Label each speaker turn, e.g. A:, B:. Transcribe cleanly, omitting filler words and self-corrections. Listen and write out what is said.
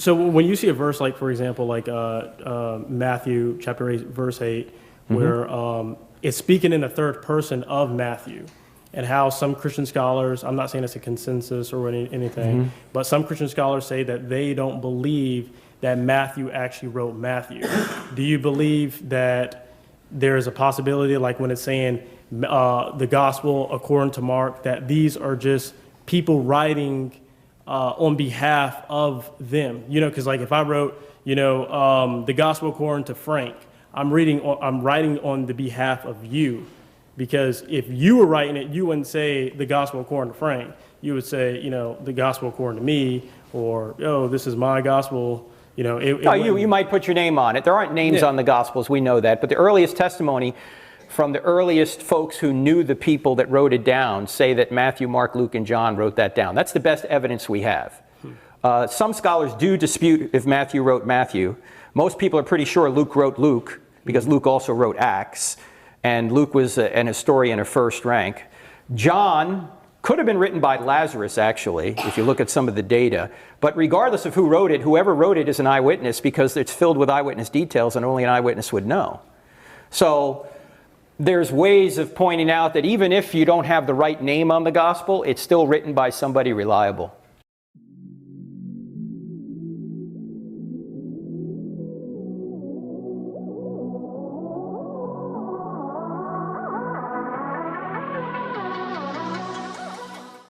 A: So when you see a verse like, for example, like Matthew chapter 8, verse 8, where it's speaking in the third person of Matthew, and how some Christian scholars, I'm not saying it's a consensus or anything, but some Christian scholars say that they don't believe that Matthew actually wrote Matthew. Do you believe that there is a possibility, like when it's saying the gospel according to Mark, that these are just people writing on behalf of them? You know, because like if I wrote, the gospel according to Frank, I'm writing on the behalf of you. Because if you were writing it, you wouldn't say the gospel according to Frank. You would say, the gospel according to me, or, oh, this is my gospel.
B: You might put your name on it. There aren't names on the Gospels, we know that. But the earliest testimony from the earliest folks who knew the people that wrote it down say that Matthew, Mark, Luke, and John wrote that down. That's the best evidence we have. Some scholars do dispute if Matthew wrote Matthew. Most people are pretty sure Luke wrote Luke, because Luke also wrote Acts. And Luke was an historian of first rank. John could have been written by Lazarus, actually, if you look at some of the data. But regardless of who wrote it, whoever wrote it is an eyewitness, because it's filled with eyewitness details and only an eyewitness would know. So there's ways of pointing out that even if you don't have the right name on the gospel, it's still written by somebody reliable.